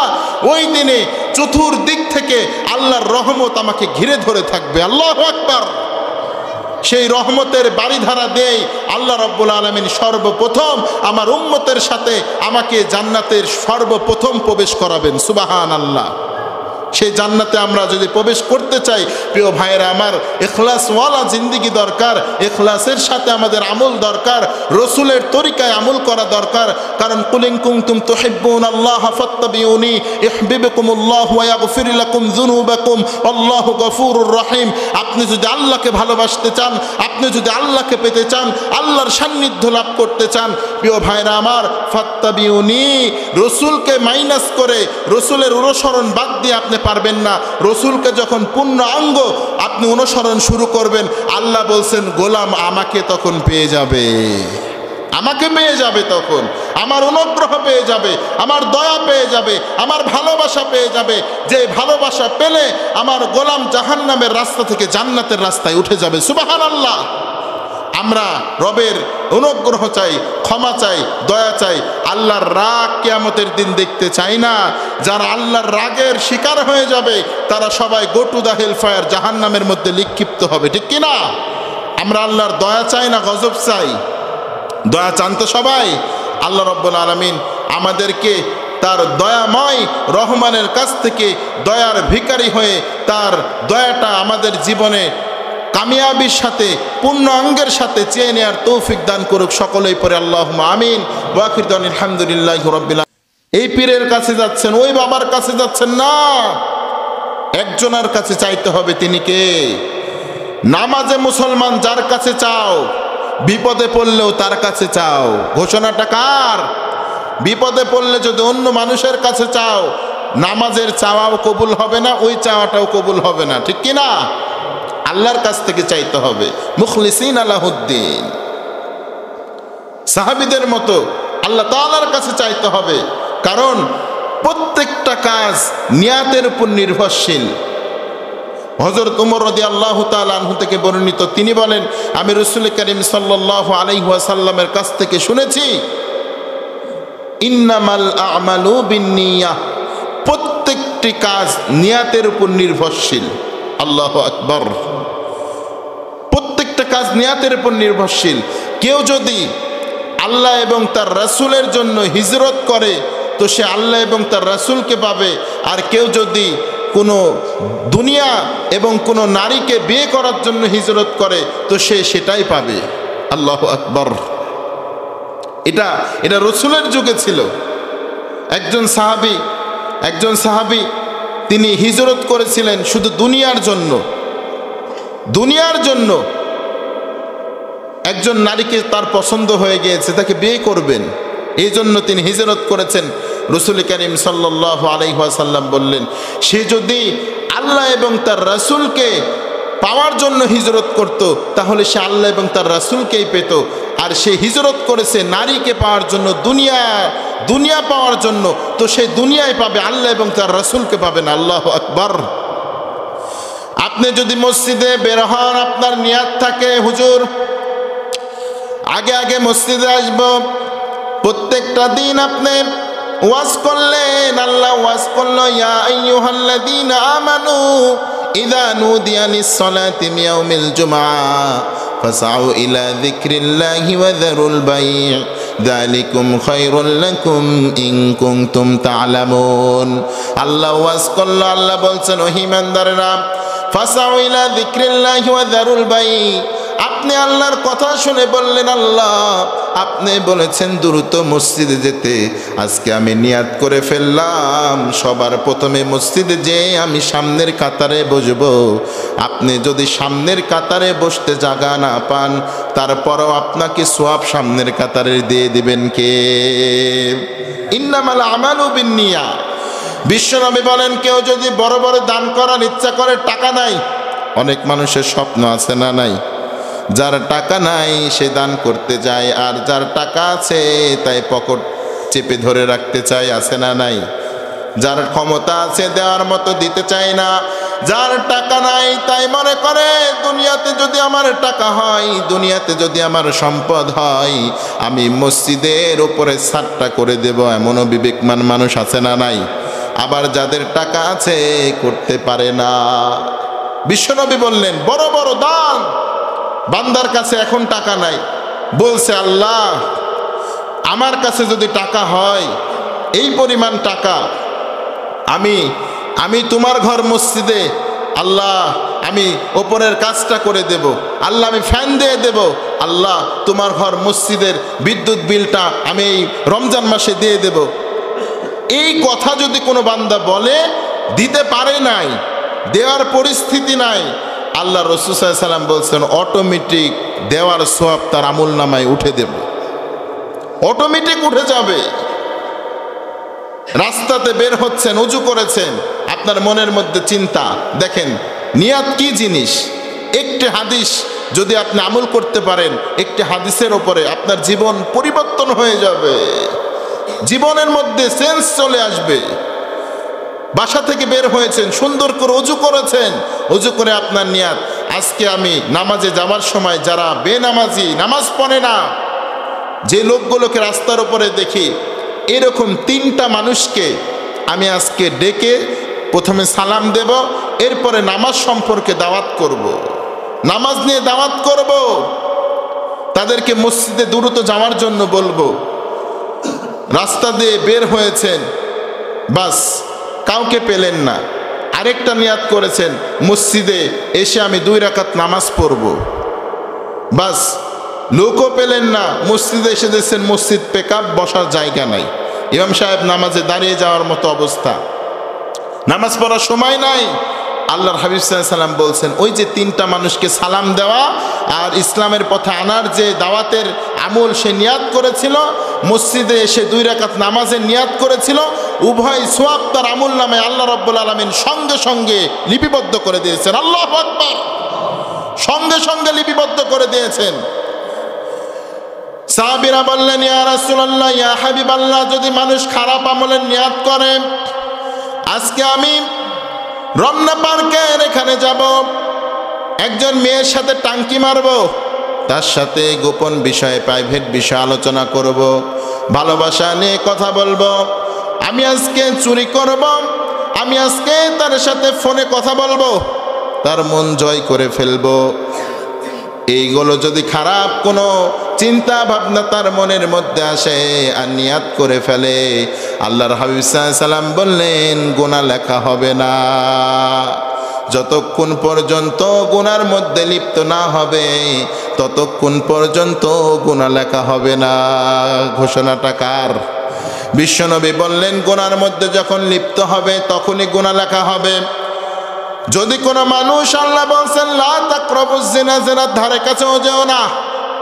ওই দিনে চতুর্দিক থেকে আল্লাহর রহমত আমাকে ঘিরে ধরে থাকবে। আল্লাহু আকবার। সেই রহমতের বাড়িধারা দেই আল্লাহ রাব্বুল আলামিন সর্বপ্রথম আমার উম্মতের সাথে আমাকে জান্নাতের সর্বপ্রথম প্রবেশ করাবেন। সুবহানাল্লাহ। সেই জান্নাতে আমরা যদি প্রবেশ করতে চাই, প্রিয় ভাইয়েরা আমার, ইখলাসওয়ালা জিন্দেগি দরকার। ইখলাসের সাথে আমাদের আমল দরকার, রসুলের তরিকায় আমল করা দরকার। কারণ কুল ইন কুনতুম তুহিব্বুনাল্লাহ ফাত্তাবিউনি ইউহিব্বুকুমুল্লাহু ওয়া ইয়াগফির লাকুম যুনুবাকুম আল্লাহু গফুরুর রহিম। আপনি যদি আল্লাহকে ভালোবাসতে চান, আপনি যদি আল্লাহকে পেতে চান, আল্লাহর সান্নিধ্য লাভ করতে চান, প্রিয় ভাইরা আমার, ফাত্তাবিউনি, রসুলকে মাইনাস করে, রসুলের অনুসরণ বাদ দিয়ে আপনি পারবেন না। রসুলকে যখন পূর্ণ অঙ্গ আপনি অনুসরণ শুরু করবেন, আল্লাহ বলছেন গোলাম আমাকে তখন পেয়ে যাবে, আমাকে পেয়ে যাবে, তখন আমার অনুগ্রহ পেয়ে যাবে, আমার দয়া পেয়ে যাবে, আমার ভালোবাসা পেয়ে যাবে। যে ভালোবাসা পেলে আমার গোলাম জাহান্নামের রাস্তা থেকে জান্নাতের রাস্তায় উঠে যাবে। সুবহানাল্লাহ। আমরা রবের অনুগ্রহ চাই, ক্ষমা চাই, দয়া চাই। আল্লাহর রাগ কিয়ামতের দিন দেখতে চাই না। যারা আল্লাহর রাগের শিকার হয়ে যাবে তারা সবাই go to the hell fire, জাহান্নামের মধ্যে নিক্ষিপ্ত হবে, ঠিক কিনা? আমরা আল্লাহর দয়া চাই না গজব চাই? দয়া চান তো সবাই। আল্লাহ রাব্বুল আলামিন আমাদেরকে তার দয়াময় রহমানের কাছ থেকে দয়ার ভিখারি হয়ে তার দয়াটা আমাদের জীবনে কামিয়াবির সাথে, পূর্ণ অঙ্গের সাথে চেয়ে নেওয়ার তৌফিক দান করুক। সকলেই পরে আল্লাহুম্মা আমিন। ওয়া আখিরু দাওয়ানা আলহামদুলিল্লাহি রাব্বিল আলামিন। এই পীরের কাছে যাচ্ছেন, ওই বাবার কাছে যাচ্ছেন না, একজনের কাছে চাইতে হবে। তিনি কে? নামাজে মুসলমান যার কাছে চাও, বিপদে পড়লেও তার কাছে চাও। ঘোষণাটা কার? বিপদে পড়লে যদি অন্য মানুষের কাছে চাও, নামাজের চাওয়াও কবুল হবে না, ওই চাওয়াটাও কবুল হবে না, ঠিক কিনা? আল্লাহর কাছ থেকে চাইতে হবে, মুখলিসিন আলাহুদ্দিন, সাহাবীদের মতো আল্লাহ তাআলার কাছে চাইতে হবে। কারণ প্রত্যেকটা কাজ নিয়াতের উপর নির্ভরশীল। হযরত ওমর রাদিয়াল্লাহু তাআলা আনহু থেকে বর্ণিত, তিনি বলেন, আমি রাসূল করিম সাল্লাল্লাহু আলাইহি ওয়াসাল্লামের কাছ থেকে শুনেছি, ইন্নামাল আমালু বিন্নিয়াহ, প্রত্যেকটি কাজ নিয়াতের উপর নির্ভরশীল। আল্লাহু আকবার। প্রত্যেকটা কাজ নিয়াতের উপর নির্ভরশীল। কেউ যদি আল্লাহ এবং তার রাসূলের জন্য হিজরত করে তো সে আল্লাহ এবং তার রাসূলকে পাবে। আর কেউ যদি কোনো দুনিয়া এবং কোনো নারীকে বিয়ে করার জন্য হিজরত করে তো সে সেটাই পাবে। আল্লাহু আকবার। এটা রাসূলের যুগে ছিল। একজন সাহাবী তিনি হিজরত করেছিলেন শুধু দুনিয়ার জন্য। একজন নারীকে তার পছন্দ হয়ে গিয়েছে, তাকে বিয়ে করবেন, এই জন্য তিনি হিজরত করেছেন। রাসূল করিম সাল্লাল্লাহু আলাইহি ওয়াসাল্লাম বললেন, সে যদি আল্লাহ এবং তার রাসূলকে পাওয়ার জন্য হিজরত করত তাহলে সে আল্লাহ এবং তার রাসূলকেই পেত। আর সে হিজরত করেছে নারীকে পাওয়ার জন্য, দুনিয়া পাওয়ার জন্য, তো সে দুনিয়ায় পাবে, আল্লাহ এবং তার রাসূলকে পাবে না। আল্লাহু আকবার। আপনি যদি মসজিদে বের হন, আপনার নিয়াত থাকে হুজুর আগে মসজিদে আসব, প্রত্যেকটা দিন আপনি ওয়াজ করলেন, আল্লাহ ওয়াজ করলো, ইয়া আইয়ুহাল্লাযীনা আমানু ইযা নুদিয়া লিস-সালাতি মিন ইয়াউমিল জুমআহ ফাসআউ ইলা যিকরিল্লাহি ওয়া যারুল বাই' যালিকুম খায়রুল লাকুম ইন কুনতুম তা'লামুন। আল্লাহ ওয়াজ করলো, আল্লাহ বলছেন, ও ঈমানদাররা, ফাসআউ ইলা যিকরিল্লাহি ওয়া যারুল বাই', আপনি আল্লাহর কথা শুনে বললেন, আল্লাহ আপনি বলেছেন দ্রুত মসজিদে যেতে, আজকে আমি নিয়াত করে ফেললাম সবার প্রথমে মসজিদে যে আমি সামনের কাতারে বসবো। আপনি যদি সামনের কাতারে বসতে জায়গা না পান, তারপরও আপনাকে সওয়াব সামনের কাতারে দিয়ে দিবেন কে? ইন্নামাল আমালু বিন্নিয়াহ। বিশ্বনবী বলেন, কেউ যদি বড় বড় দান করার ইচ্ছা করে, টাকা নাই, অনেক মানুষের স্বপ্ন আছে না নাই? যার টাকা নাই সে দান করতে যায়, আর যার টাকা আছে তাই পকেট চেপে ধরে রাখতে চায়, আছে না নাই? যার ক্ষমতা আছে দেওয়ার মতো দিতে চায় না, যার টাকা নাই তাই মনে করে দুনিয়াতে যদি আমার টাকা হয়, দুনিয়াতে যদি আমার সম্পদ হয়, আমি মসজিদের উপরে ছাদটা করে দেব, এমনও বিবেকমান মানুষ আছে না নাই? আবার যাদের টাকা আছে করতে পারে না। বিশ্বনবী বললেন, বড় বড় দান, বান্দার কাছে এখন টাকা নাই, বলছে আল্লাহ আমার কাছে যদি টাকা হয়, এই পরিমাণ টাকা আমি আমি তোমার ঘর মসজিদে আল্লাহ আমি ওপরের কাজটা করে দেব, আল্লাহ আমি ফ্যান দিয়ে দেব, আল্লাহ তোমার ঘর মসজিদের বিদ্যুৎ বিলটা আমি এই রমজান মাসে দিয়ে দেব। এই কথা যদি কোনো বান্দা বলে, দিতে পারে নাই, দেওয়ার পরিস্থিতি নাই, আল্লাহ রাসূল সাল্লাল্লাহু আলাইহি ওয়াসাল্লাম বলছেন অটোমেটিক দেওয়ার সওয়াব তার আমলনামায় উঠে দেবে, অটোমেটিক উঠে যাবে। রাস্তাতে বের হচ্ছেন, ওযু করেছেন, আপনার মনের মধ্যে চিন্তা, দেখেন নিয়াত কি জিনিস। একটি হাদিস যদি আপনি আমল করতে পারেন, একটি হাদিসের উপরে আপনার জীবন পরিবর্তন হয়ে যাবে, জীবনের মধ্যে সেন্স চলে আসবে। বাসা থেকে বের হয়েছেন, সুন্দর করে ওযু করেছেন, ওযু করে আপনার নিয়াত আজকে আমি নামাজে যাওয়ার সময় যারা বেনামাজি, নামাজ পড়ে না, যে লোকগুলোকে রাস্তার উপরে দেখি, এরকম 3টা মানুষকে আমি আজকে ডেকে প্রথমে সালাম দেব, এরপরে নামাজ সম্পর্কে দাওয়াত করব, নামাজ নিয়ে দাওয়াত করব, তাদেরকে মসজিদে দ্রুত যাওয়ার জন্য বলবো। রাস্তা দিয়ে বের হয়েছেন, বাস কাউকে পেলেন না, আরেকটা নিয়াত করেছেন মসজিদে এসে আমি 2 রাকাত নামাজ পড়ব, বাস লোকও পেলেন না, মসজিদে এসে দেখছেন মসজিদ পেকআপ, বসার জায়গা নাই, ইমাম সাহেব নামাজে দাঁড়িয়ে যাওয়ার মতো অবস্থা, নামাজ পড়ার সময় নাই। আল্লাহর হাবিব সাল্লাল্লাহু আলাইহি ওয়াসাল্লাম বলছেন ওই যে 3টা মানুষকে সালাম দেওয়া আর ইসলামের পথে আনার যে দাওয়াতের আমল সে নিয়াত করেছিল, মসজিদে এসে 2 রাকাত নামাজের নিয়াত করেছিল, উভয় সওয়াব তার আমল নামে আল্লাহ রাব্বুল আলামিন সঙ্গে সঙ্গে লিপিবদ্ধ করে দিয়েছেন। আল্লাহু আকবার, সঙ্গে সঙ্গে লিপিবদ্ধ করে দিয়েছেন। সাহাবীরা বললেন ইয়া রাসূলুল্লাহ, ইয়া হাবিবাল্লাহ, যদি মানুষ খারাপ আমলের নিয়াত করে, আজকে আমি রমনা পার্কের এখানে যাব, একজন মেয়ের সাথে টাঙ্কি মারব, তার সাথে গোপন বিষয়ে প্রাইভেট বিষয়ে আলোচনা করব, ভালোবাসা নিয়ে কথা বলবো, আমি আজকে চুরি করব, আমি আজকে তার সাথে ফোনে কথা বলবো, তার মন জয় করে ফেলবো, এইগুলো যদি খারাপ কোনো চিন্তা ভাবনা তার মনের মধ্যে আসে আর নিয়াত করে ফেলে, আল্লাহর হাবিব সাল্লাল্লাহু আলাইহি ওয়াসাল্লাম বললেন গুনাহ লেখা হবে না। যতক্ষণ পর্যন্ত গুনার মধ্যে লিপ্ত না হবে ততক্ষণ পর্যন্ত গুনাহ লেখা হবে না। ঘোষণাটা কার? বিশ্বনবী বললেন গুনার মধ্যে যখন লিপ্ত হবে তখনই গুনাহ লেখা হবে। যদি কোনো মানুষ, আল্লাহ বলছেন লা তাকরাবুজ জিনা, জিনার ধারে কাছেও যেও না,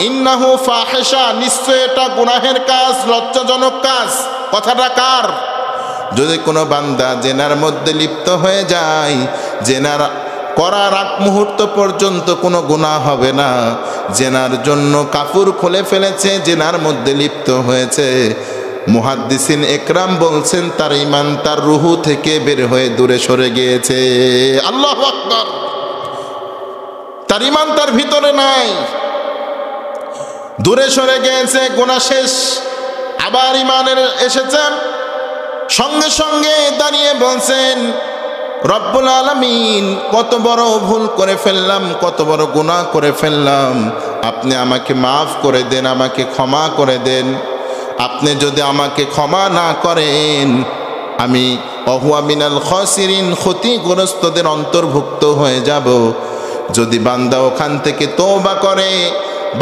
ইন্নাহু ফাহিশা, নিশ্চয় এটা গুনাহের কাজ, লজ্জাজনক কাজ। কথাটা কার? যদি কোনো বান্দা জেনার মধ্যে লিপ্ত হয়ে যায়, জেনার করার আগ মুহূর্ত পর্যন্ত কোনো গুনাহ হবে না, জেনার জন্য কাপড় খুলে ফেলেছে, জেনার মধ্যে লিপ্ত হয়েছে, মুহাদ্দিসিন একরাম বলছেন তার ঈমান তার রুহু থেকে বের হয়ে দূরে সরে গিয়েছে। আল্লাহু আকবার, তার ঈমান তার ভিতরে নাই, দূরে সরে গিয়েছে, গুনাহ শেষ। আবার ঈমানের এসেছেন, সঙ্গে সঙ্গে দাঁড়িয়ে বলছেন রব্বুল আলামিন, কত বড় ভুল করে ফেললাম, কত বড় গুনাহ করে ফেললাম, আপনি আমাকে মাফ করে দেন, আমাকে ক্ষমা করে দেন। আপনি যদি আমাকে ক্ষমা না করেন আমি অহুয়া মিনাল খাসিরিন, ক্ষতিগ্রস্তদের অন্তর্ভুক্ত হয়ে যাব। যদি বান্দা ওখান থেকে তওবা করে,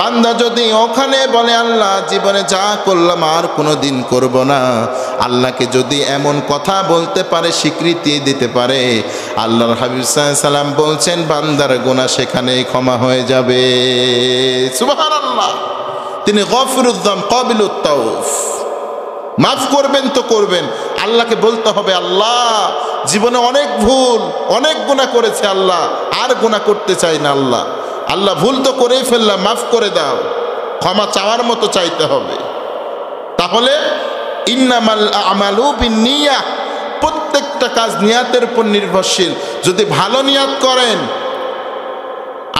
বান্দা যদি ওখানে বলে আল্লাহ জীবনে যা করলাম আর কোনো দিন করব না, আল্লাহকে যদি এমন কথা বলতে পারে, স্বীকৃতি দিতে পারে, আল্লাহর হাবিব সাল্লাল্লাহু আলাইহি ওয়াসাল্লাম বলছেন বান্দার গুনাহ সেখানেই ক্ষমা হয়ে যাবে। সুবহানাল্লাহ, তিনি গফুরুয যাম কাবিলুত তাওব, মাফ করবেন তো করবেন। আল্লাহকে বলতে হবে আল্লাহ জীবনে অনেক ভুল, অনেক গুনাহ করেছে, আল্লাহ আর গুনাহ করতে চাই না, আল্লাহ আল্লাহ ভুল তো করেই ফেললাম, মাফ করে দাও। ক্ষমা চাওয়ার মতো চাইতে হবে। তাহলে ইন্নামাল আমালু বিন্নিয়াহ, প্রত্যেকটা কাজ নিয়াতের উপর নির্ভরশীল। যদি ভালো নিয়াত করেন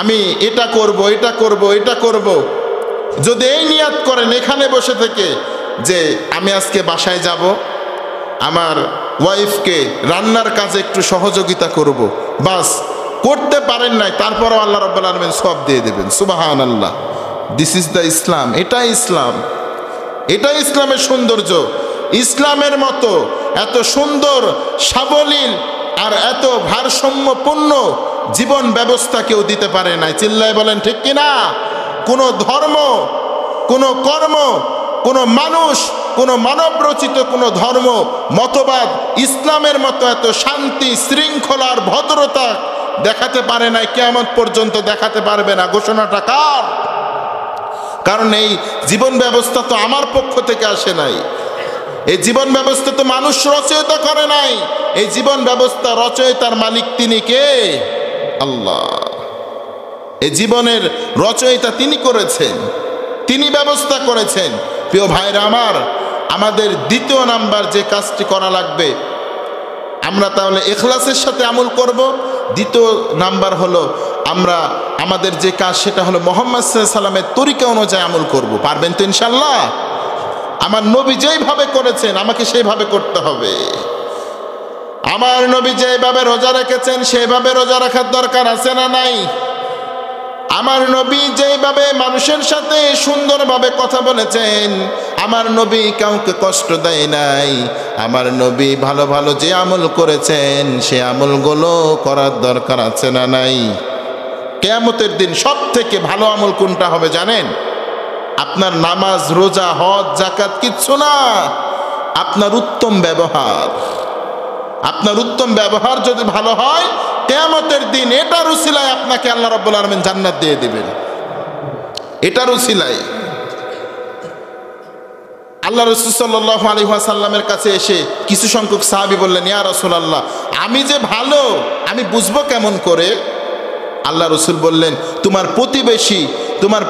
আমি এটা করব, এটা করব, এটা করব, যদি এই নিয়াত করেন এখানে বসে থেকে যে আমি আজকে বাসায় যাব, আমার ওয়াইফকে রান্নার কাজে একটু সহযোগিতা করব, বাস করতে পারেন নাই, তারপরও আল্লাহ রাব্বুল আলামিন সওয়াব দিয়ে দেবেন। সুবহানাল্লাহ, দিস ইজ দ্য ইসলাম। এটাই ইসলাম, এটাই ইসলামের সৌন্দর্য। ইসলামের মতো এত সুন্দর সাবলীল আর এত ভারসাম্যপূর্ণ জীবন ব্যবস্থা কেউ দিতে পারে না। চিল্লায় বলেন ঠিক কিনা? কোনো ধর্ম, কোনো কর্ম, কোনো মানুষ, কোনো মানবরচিত কোনো ধর্ম মতবাদ ইসলামের মতো এত শান্তি, শৃঙ্খলার, ভদ্রতা দেখাতে পারে নাই, কিয়ামত পর্যন্ত দেখাতে পারবে না। ঘোষণাটা কার? কারণ এই জীবন ব্যবস্থা তো আমার পক্ষ থেকে আসে নাই, এই জীবন ব্যবস্থা তো মানুষ রচয়িতা করে নাই। এই জীবন ব্যবস্থা রচয়িতার মালিক তিনি কে? আল্লাহ। এই জীবনের রচয়িতা তিনি করেছেন, তিনি ব্যবস্থা করেছেন। প্রিয় ভাইরা আমার, আমাদের দ্বিতীয় নাম্বার যে কাজটি করা লাগবে, আমরা তাহলে ইখলাসের সাথে আমল করব। দ্বিতীয় নাম্বার হলো আমরা আমাদের যে কাজ সেটা হলো মুহাম্মদ সাল্লাল্লাহু আলাইহি সাল্লামের তরিকা অনুযায়ী আমল করব। পারবেন তো ইনশাআল্লাহ? আমার নবী যেইভাবে করেছেন আমাকে সেইভাবে করতে হবে। আমার নবী যেভাবে রোজা রেখেছেন সেইভাবে রোজা রাখার দরকার আছে না নাই? আমার নবী যেভাবে মানুষের সাথে সুন্দরভাবে কথা বলেছেন, আমার নবী কাউকে কষ্ট দেয় নাই, আমার নবী ভালো ভালো যে আমল করেছেন সে আমলগুলো করার দরকার আছে না নাই? কিয়ামতের দিন সব থেকে ভালো আমল কোনটা হবে জানেন? আপনার নামাজ, রোজা, হজ, যাকাত কিচ্ছু না, আপনার উত্তম ব্যবহার। আপনার উত্তম ব্যবহার যদি ভালো হয়, কিয়ামতের দিন এটার উসিলায় আপনাকে আল্লাহ রাব্বুল আলামিন জান্নাত দিয়ে দিবেন। এটার উসিলায় আল্লাহ রাসূল সাল্লাল্লাহু আলাইহি ওয়াসাল্লামের কাছে এসে কিছু সংখ্যক সাহাবী বললেন, ইয়া রাসূলুল্লাহ, আমি যে ভালো আমি বুঝবো কেমন করে? আল্লাহ রাসূল বললেন, তোমার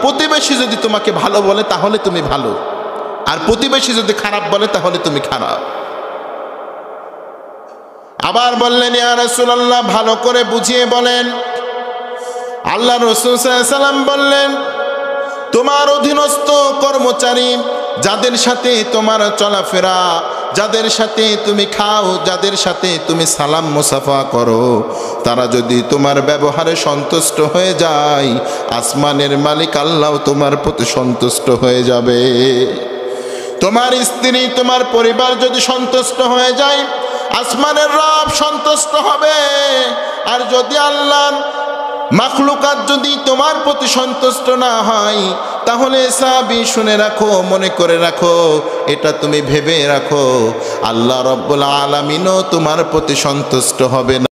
প্রতিবেশী যদি তোমাকে ভালো বলে তাহলে তুমি ভালো, আর প্রতিবেশী যদি খারাপ বলে তাহলে তুমি খারাপ। আবার বললেন, ইয়া রাসূলুল্লাহ, ভালো করে বুঝিয়ে বলেন। আল্লাহ রাসূল সাল্লাল্লাহু আলাইহি ওয়াসাল্লাম বললেন, তোমার অধীনস্থ কর্মচারী যাদের সাথে তোমার চলাফেরা, যাদের সাথে তুমি খাও, যাদের সাথে তুমি সালাম মুসাফা করো, তারা যদি তোমার ব্যবহারে সন্তুষ্ট হয়ে যায়, আসমানের মালিক আল্লাহ তোমার প্রতি সন্তুষ্ট হয়ে যাবে। তোমার স্ত্রী, তোমার পরিবার যদি সন্তুষ্ট হয়ে যায়, আসমানের রব সন্তুষ্ট হবে। আর যদি আল্লাহর মাখলুকাত যদি তোমার প্রতি সন্তুষ্ট না হয়, তাহলে সাহাবী শুনে রাখো, মনে করে রাখো, এটা তুমি ভেবে রাখো, আল্লাহ রাব্বুল আলামিনও তোমার প্রতি সন্তুষ্ট হবে না।